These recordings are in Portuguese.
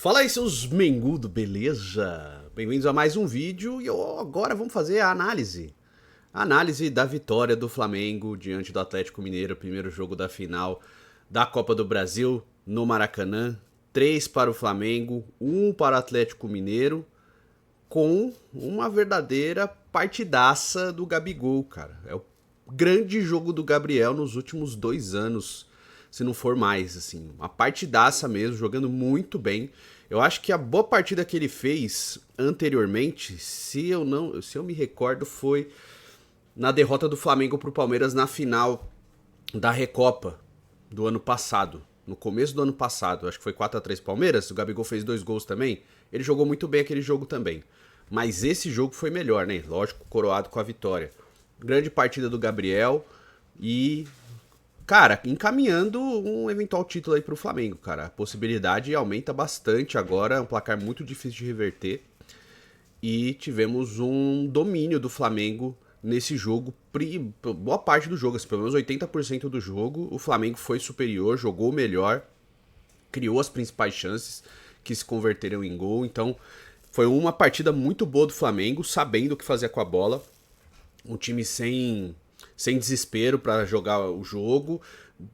Fala aí, seus mengudo, beleza? Bem-vindos a mais um vídeo e agora vamos fazer a análise. A análise da vitória do Flamengo diante do Atlético Mineiro, primeiro jogo da final da Copa do Brasil no Maracanã. 3 para o Flamengo, 1 para o Atlético Mineiro, com uma verdadeira partidaça do Gabigol, cara. É o grande jogo do Gabriel nos últimos 2 anos, se não for mais, assim. Uma partidaça mesmo, jogando muito bem. Eu acho que a boa partida que ele fez anteriormente, se eu me recordo, foi na derrota do Flamengo pro Palmeiras na final da Recopa do ano passado. No começo do ano passado, acho que foi 4-3 Palmeiras, o Gabigol fez 2 gols também. Ele jogou muito bem aquele jogo também. Mas esse jogo foi melhor, né? Lógico, coroado com a vitória. Grande partida do Gabriel e, cara, encaminhando um eventual título aí pro Flamengo, cara. A possibilidade aumenta bastante agora, é um placar muito difícil de reverter. E tivemos um domínio do Flamengo nesse jogo, boa parte do jogo, assim, pelo menos 80% do jogo, o Flamengo foi superior, jogou melhor, criou as principais chances que se converteram em gol, então foi uma partida muito boa do Flamengo, sabendo o que fazer com a bola, um time sem desespero para jogar o jogo,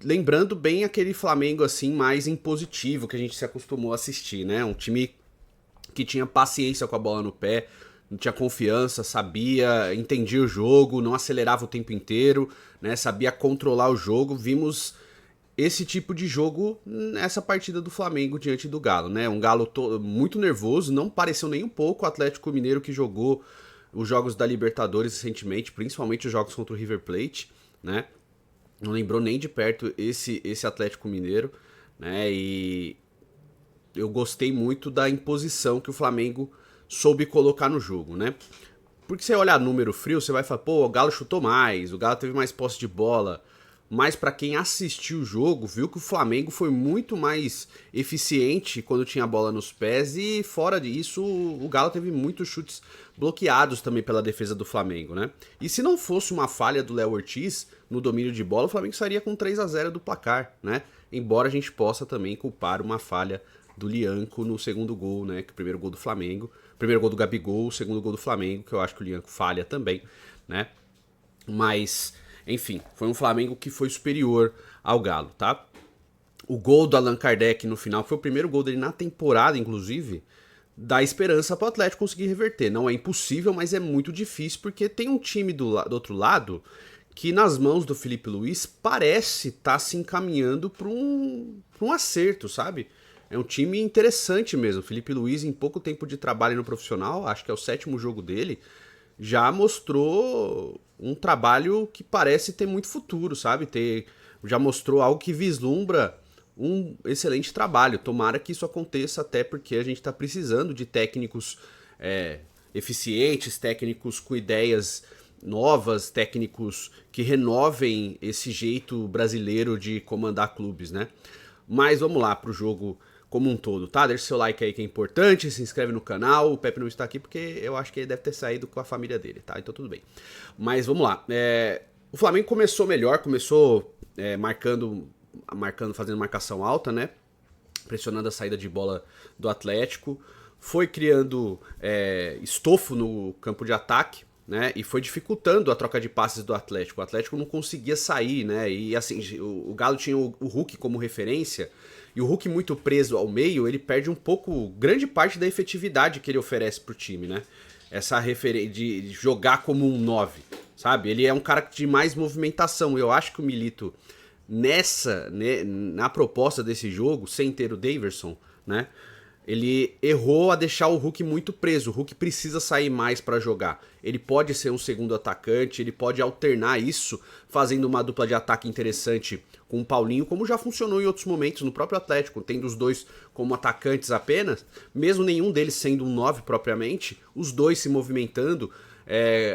lembrando bem aquele Flamengo assim mais impositivo que a gente se acostumou a assistir, né? Um time que tinha paciência com a bola no pé, não tinha confiança, sabia, entendia o jogo, não acelerava o tempo inteiro, né? Sabia controlar o jogo. Vimos esse tipo de jogo nessa partida do Flamengo diante do Galo, né? Um Galo muito nervoso, não pareceu nem um pouco o Atlético Mineiro que jogou os jogos da Libertadores recentemente, principalmente os jogos contra o River Plate, né? Não lembrou nem de perto esse Atlético Mineiro, né? E eu gostei muito da imposição que o Flamengo soube colocar no jogo, né? Porque você olhar número frio, você vai falar, pô, o Galo chutou mais, o Galo teve mais posse de bola. Mas para quem assistiu o jogo, viu que o Flamengo foi muito mais eficiente quando tinha a bola nos pés e fora disso, o Galo teve muitos chutes bloqueados também pela defesa do Flamengo, né? E se não fosse uma falha do Léo Ortiz no domínio de bola, o Flamengo sairia com 3-0 do placar, né? Embora a gente possa também culpar uma falha do Lianco no segundo gol, né? Que o primeiro gol do Flamengo, primeiro gol do Gabigol, o segundo gol do Flamengo, que eu acho que o Lianco falha também, né? Mas, enfim, foi um Flamengo que foi superior ao Galo, tá? O gol do Allan Kardec no final, que foi o primeiro gol dele na temporada, inclusive, dá esperança para o Atlético conseguir reverter. Não é impossível, mas é muito difícil, porque tem um time do outro lado que nas mãos do Felipe Luiz parece estar se encaminhando para um acerto, sabe? É um time interessante mesmo. O Felipe Luiz, em pouco tempo de trabalho no profissional, acho que é o 7º jogo dele, já mostrou um trabalho que parece ter muito futuro, sabe? Já mostrou algo que vislumbra um excelente trabalho. Tomara que isso aconteça, até porque a gente está precisando de técnicos eficientes, técnicos com ideias novas, técnicos que renovem esse jeito brasileiro de comandar clubes, né? Mas vamos lá pro jogo como um todo, tá? Deixa seu like aí que é importante, se inscreve no canal. O Pepe não está aqui porque eu acho que ele deve ter saído com a família dele, tá? Então tudo bem. Mas vamos lá. O Flamengo começou melhor, começou marcando, fazendo marcação alta, né? Pressionando a saída de bola do Atlético. Foi criando estofo no campo de ataque, né? E foi dificultando a troca de passes do Atlético. O Atlético não conseguia sair, né? E assim, o Galo tinha o Hulk como referência. E o Hulk muito preso ao meio, ele perde um pouco, grande parte da efetividade que ele oferece pro time, né? Essa referência de jogar como um 9, sabe? Ele é um cara de mais movimentação. Eu acho que o Milito, na proposta desse jogo, sem ter o Daverson, né? Ele errou a deixar o Hulk muito preso. O Hulk precisa sair mais para jogar. Ele pode ser um segundo atacante, ele pode alternar isso, fazendo uma dupla de ataque interessante com o Paulinho, como já funcionou em outros momentos no próprio Atlético, tendo os dois como atacantes apenas, mesmo nenhum deles sendo um 9 propriamente, os dois se movimentando,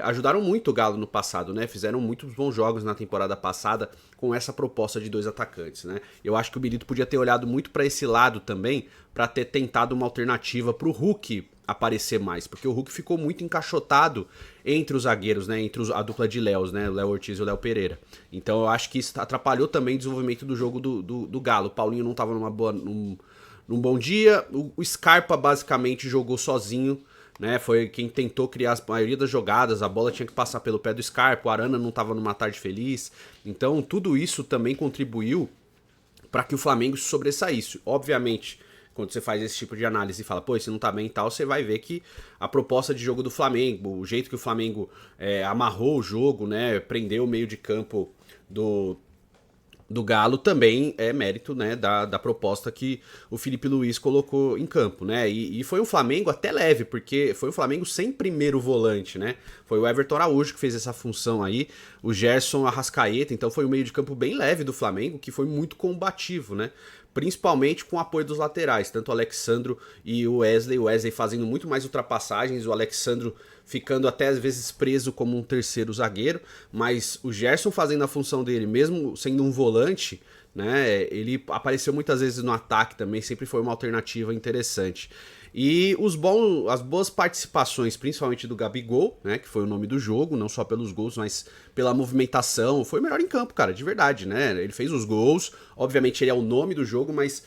ajudaram muito o Galo no passado, né? Fizeram muitos bons jogos na temporada passada com essa proposta de 2 atacantes, né? Eu acho que o Milito podia ter olhado muito para esse lado também, para ter tentado uma alternativa para o Hulk aparecer mais, porque o Hulk ficou muito encaixotado entre os zagueiros, né? Entre a dupla de Léos, né? O Léo Ortiz e o Léo Pereira. Então eu acho que isso atrapalhou também o desenvolvimento do jogo do Galo. O Paulinho não estava num bom dia. O Scarpa basicamente jogou sozinho, né? Foi quem tentou criar a maioria das jogadas, a bola tinha que passar pelo pé do Scarpa, o Arana não estava numa tarde feliz. Então tudo isso também contribuiu para que o Flamengo se sobressaísse. Obviamente, quando você faz esse tipo de análise e fala, pô, esse não tá bem e tal, você vai ver que a proposta de jogo do Flamengo, o jeito que o Flamengo amarrou o jogo, né, prendeu o meio de campo do Galo também é mérito, né, da proposta que o Felipe Luiz colocou em campo, né, e foi um Flamengo até leve, porque foi um Flamengo sem primeiro volante, né, foi o Everton Araújo que fez essa função aí, o Gerson Arrascaeta, então foi um meio de campo bem leve do Flamengo, que foi muito combativo, né, principalmente com o apoio dos laterais, tanto o Alexandro e o Wesley fazendo muito mais ultrapassagens, o Alexandro ficando até às vezes preso como um terceiro zagueiro, mas o Gerson fazendo a função dele, mesmo sendo um volante, né, ele apareceu muitas vezes no ataque também, sempre foi uma alternativa interessante. E as boas participações, principalmente do Gabigol, né, que foi o nome do jogo, não só pelos gols, mas pela movimentação, foi o melhor em campo, cara, de verdade, né? Ele fez os gols, obviamente ele é o nome do jogo, mas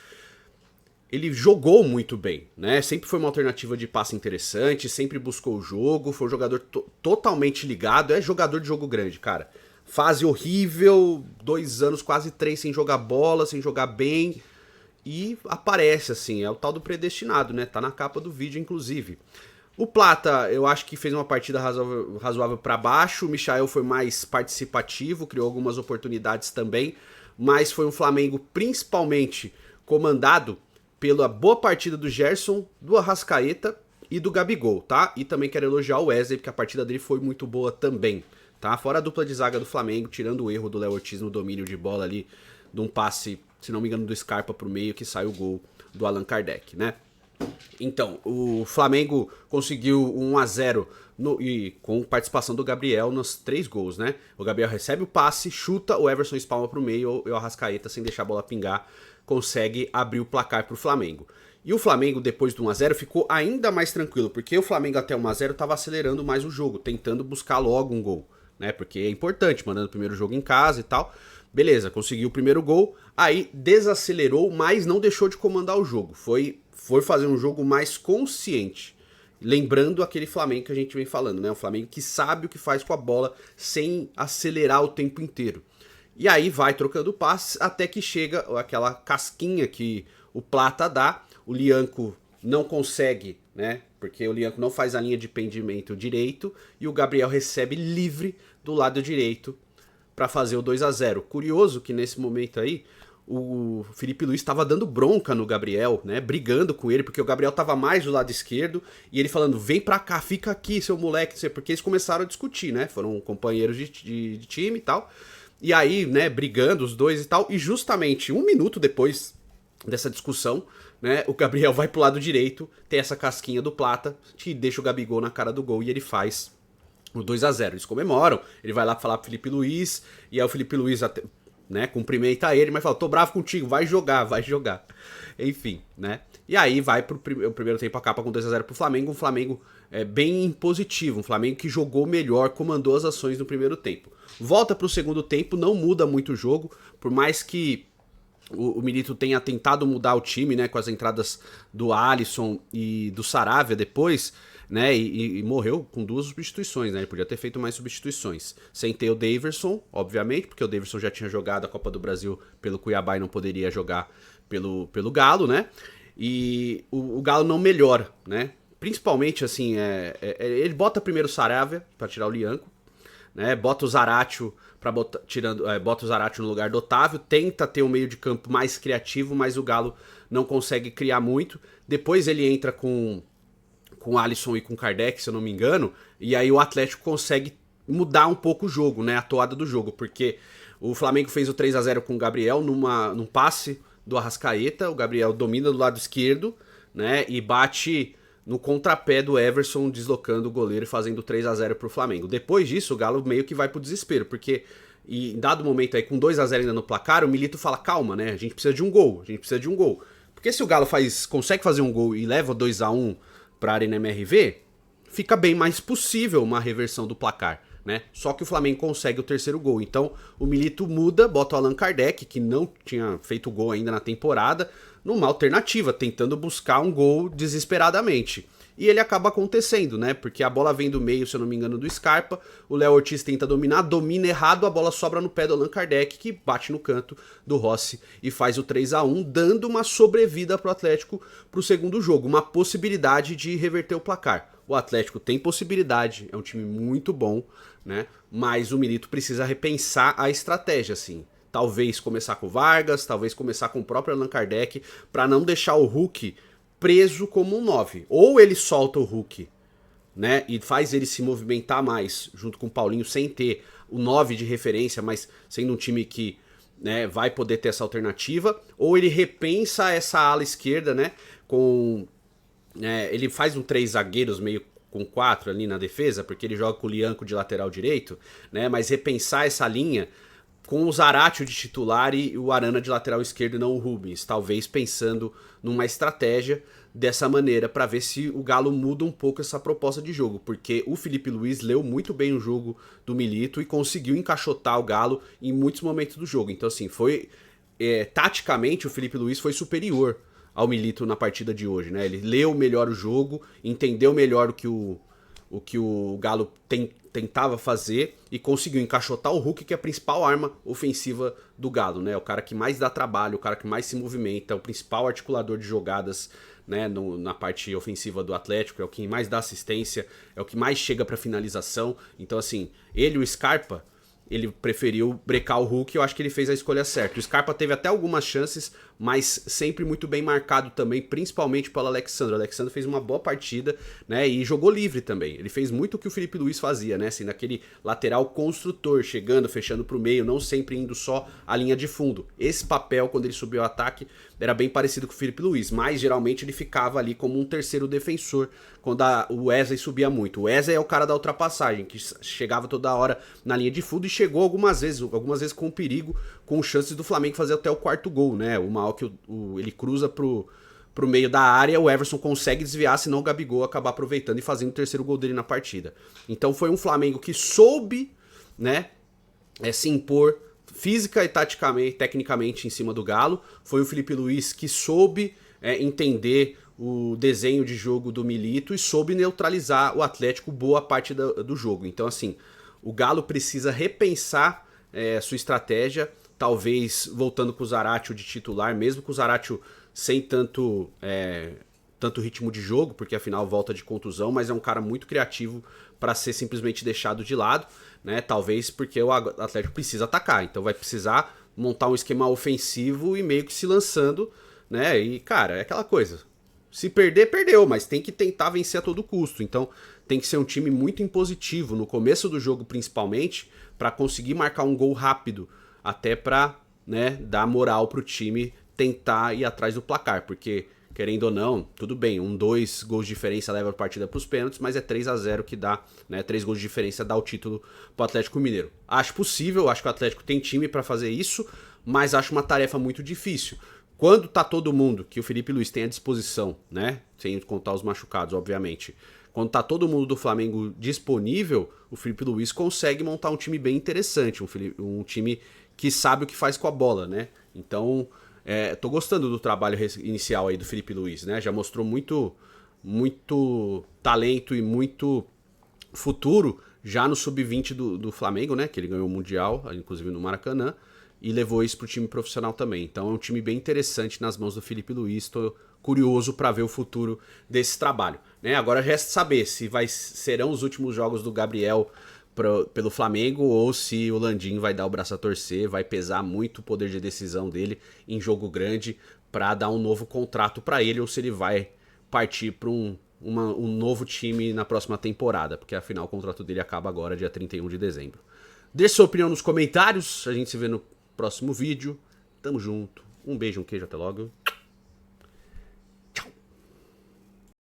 ele jogou muito bem, né? Sempre foi uma alternativa de passe interessante, sempre buscou o jogo, foi um jogador totalmente ligado, é jogador de jogo grande, cara. Fase horrível, 2 anos, quase 3 sem jogar bola, sem jogar bem, e aparece assim, é o tal do predestinado, né? Tá na capa do vídeo, inclusive. O Plata, eu acho que fez uma partida razoável para baixo, o Michael foi mais participativo, criou algumas oportunidades também, mas foi um Flamengo principalmente comandado pela boa partida do Gerson, do Arrascaeta e do Gabigol, tá? E também quero elogiar o Wesley, porque a partida dele foi muito boa também, tá? Fora a dupla de zaga do Flamengo, tirando o erro do Léo Ortiz no domínio de bola ali, de um passe, se não me engano, do Scarpa pro meio, que saiu o gol do Allan Kardec, né? Então, o Flamengo conseguiu 1-0 e com participação do Gabriel nos 3 gols, né? O Gabriel recebe o passe, chuta, o Everson espalma pro meio e o Arrascaeta, sem deixar a bola pingar, consegue abrir o placar pro Flamengo. E o Flamengo, depois do 1-0, ficou ainda mais tranquilo, porque o Flamengo até 1-0 estava acelerando mais o jogo, tentando buscar logo um gol, né? Porque é importante, mandando o primeiro jogo em casa e tal. Beleza, conseguiu o primeiro gol, aí desacelerou, mas não deixou de comandar o jogo. Foi fazer um jogo mais consciente. Lembrando aquele Flamengo que a gente vem falando, né? Um Flamengo que sabe o que faz com a bola sem acelerar o tempo inteiro. E aí vai trocando passes até que chega aquela casquinha que o Plata dá. O Lianco não consegue, né? Porque o Lianco não faz a linha de pendimento direito e o Gabriel recebe livre do lado direito para fazer o 2-0. Curioso que nesse momento aí o Felipe Luiz estava dando bronca no Gabriel, né? Brigando com ele, porque o Gabriel estava mais do lado esquerdo e ele falando, vem pra cá, fica aqui, seu moleque, porque eles começaram a discutir, né? Foram companheiros de time e tal. E aí, né, brigando os dois e tal, e justamente 1 minuto depois dessa discussão, né, o Gabriel vai pro lado direito, tem essa casquinha do Plata, que deixa o Gabigol na cara do gol e ele faz o 2-0. Eles comemoram, ele vai lá falar pro Felipe Luiz, e aí o Felipe Luiz até, né, cumprimenta ele, mas fala, tô bravo contigo, vai jogar. Enfim, né? E aí vai pro o primeiro tempo acaba com 2-0 pro Flamengo, um Flamengo bem positivo, um Flamengo que jogou melhor, comandou as ações no primeiro tempo. Volta pro segundo tempo, não muda muito o jogo, por mais que o Milito tenha tentado mudar o time, né, com as entradas do Alisson e do Saravia depois, né, e morreu com 2 substituições, né, ele podia ter feito mais substituições, sem ter o Daverson, obviamente, porque o Daverson já tinha jogado a Copa do Brasil pelo Cuiabá e não poderia jogar pelo Galo, né, e o Galo não melhora, né, principalmente, assim, ele bota primeiro o Saravia para tirar o Lianco, né, bota o Zaratio bota o Zaratio no lugar do Otávio, tenta ter um meio de campo mais criativo, mas o Galo não consegue criar muito. Depois ele entra com Alisson e com Kardec, se eu não me engano, e aí o Atlético consegue mudar um pouco o jogo, né, a toada do jogo, porque o Flamengo fez o 3-0 com o Gabriel num passe do Arrascaeta, o Gabriel domina do lado esquerdo, né, e bate no contrapé do Everson, deslocando o goleiro e fazendo 3-0 pro Flamengo. Depois disso, o Galo meio que vai pro desespero, porque em dado momento aí, com 2-0 ainda no placar, o Milito fala, calma, né, a gente precisa de um gol. Porque se o Galo consegue fazer um gol e leva 2-1 pra Arena MRV, fica bem mais possível uma reversão do placar, né? Só que o Flamengo consegue o terceiro gol. Então o Milito muda, bota o Allan Kardec, que não tinha feito gol ainda na temporada, numa alternativa, tentando buscar um gol desesperadamente. E ele acaba acontecendo, né? Porque a bola vem do meio, se eu não me engano, do Scarpa. O Léo Ortiz tenta dominar, domina errado, a bola sobra no pé do Allan Kardec, que bate no canto do Rossi e faz o 3-1, dando uma sobrevida pro Atlético pro segundo jogo, uma possibilidade de reverter o placar. O Atlético tem possibilidade, é um time muito bom, né? Mas o Milito precisa repensar a estratégia, assim. Talvez começar com o Vargas, talvez começar com o próprio Allan Kardec, para não deixar o Hulk preso como um 9. Ou ele solta o Hulk, né, e faz ele se movimentar mais junto com o Paulinho, sem ter o 9 de referência, mas sendo um time que, né, vai poder ter essa alternativa, ou ele repensa essa ala esquerda, né, com ele faz um 3 zagueiros meio com 4 ali na defesa, porque ele joga com o Lianco de lateral direito, né, mas repensar essa linha com o Zaratio de titular e o Arana de lateral esquerdo e não o Rubens, talvez pensando numa estratégia dessa maneira para ver se o Galo muda um pouco essa proposta de jogo, porque o Felipe Luiz leu muito bem o jogo do Milito e conseguiu encaixotar o Galo em muitos momentos do jogo. Então assim, taticamente o Felipe Luiz foi superior ao Milito na partida de hoje, né? Ele leu melhor o jogo, entendeu melhor o que o Galo tentava fazer e conseguiu encaixotar o Hulk, que é a principal arma ofensiva do Galo, né? O cara que mais dá trabalho, o cara que mais se movimenta, o principal articulador de jogadas, né, na parte ofensiva do Atlético, é o que mais dá assistência, é o que mais chega para finalização. Então assim, ele e o Scarpa, ele preferiu brecar o Hulk, eu acho que ele fez a escolha certa. O Scarpa teve até algumas chances, mas sempre muito bem marcado também, principalmente pelo Alexandre. O Alexandre fez uma boa partida, né, e jogou livre também. Ele fez muito o que o Felipe Luiz fazia, né, assim, naquele lateral construtor, chegando, fechando pro meio, não sempre indo só à linha de fundo. Esse papel, quando ele subiu ao ataque, era bem parecido com o Felipe Luiz, mas geralmente ele ficava ali como um terceiro defensor, quando o Wesley subia muito. O Wesley é o cara da ultrapassagem, que chegava toda hora na linha de fundo e chegou algumas vezes com perigo, com chances do Flamengo fazer até o quarto gol, né? Uma que ele cruza pro meio da área, o Everson consegue desviar, senão o Gabigol acabar aproveitando e fazendo o terceiro gol dele na partida. Então foi um Flamengo que soube, né, se impor física e taticamente, tecnicamente em cima do Galo. Foi o Felipe Luiz que soube entender o desenho de jogo do Milito e soube neutralizar o Atlético boa parte do jogo. Então assim, o Galo precisa repensar sua estratégia, talvez voltando com o Zaratio de titular, mesmo com o Zaratio sem tanto ritmo de jogo, porque afinal volta de contusão, mas é um cara muito criativo para ser simplesmente deixado de lado, né? Talvez porque o Atlético precisa atacar, então vai precisar montar um esquema ofensivo e meio que se lançando, né? E cara, é aquela coisa, se perder, perdeu, mas tem que tentar vencer a todo custo. Então tem que ser um time muito impositivo no começo do jogo, principalmente, para conseguir marcar um gol rápido, até para, né, dar moral pro time tentar ir atrás do placar, porque querendo ou não, tudo bem, 2 gols de diferença leva a partida pros pênaltis, mas é 3-0 que dá, né, 3 gols de diferença dá o título pro Atlético Mineiro. Acho possível, acho que o Atlético tem time para fazer isso, mas acho uma tarefa muito difícil. Quando tá todo mundo, que o Felipe Luiz tem à disposição, né, sem contar os machucados, obviamente, quando tá todo mundo do Flamengo disponível, o Felipe Luiz consegue montar um time bem interessante, um time que sabe o que faz com a bola, né? Então, tô gostando do trabalho inicial aí do Felipe Luiz, né? Já mostrou muito talento e muito futuro já no sub-20 do Flamengo, né? Que ele ganhou o Mundial, inclusive no Maracanã, e levou isso pro time profissional também. Então é um time bem interessante nas mãos do Felipe Luiz. Tô curioso para ver o futuro desse trabalho, né? Agora resta saber se serão os últimos jogos do Gabriel pelo Flamengo ou se o Landim vai dar o braço a torcer, vai pesar muito o poder de decisão dele em jogo grande para dar um novo contrato para ele, ou se ele vai partir para um novo time na próxima temporada, porque afinal o contrato dele acaba agora dia 31 de dezembro. Deixe sua opinião nos comentários, a gente se vê no próximo vídeo. Tamo junto, um beijo, um queijo, até logo.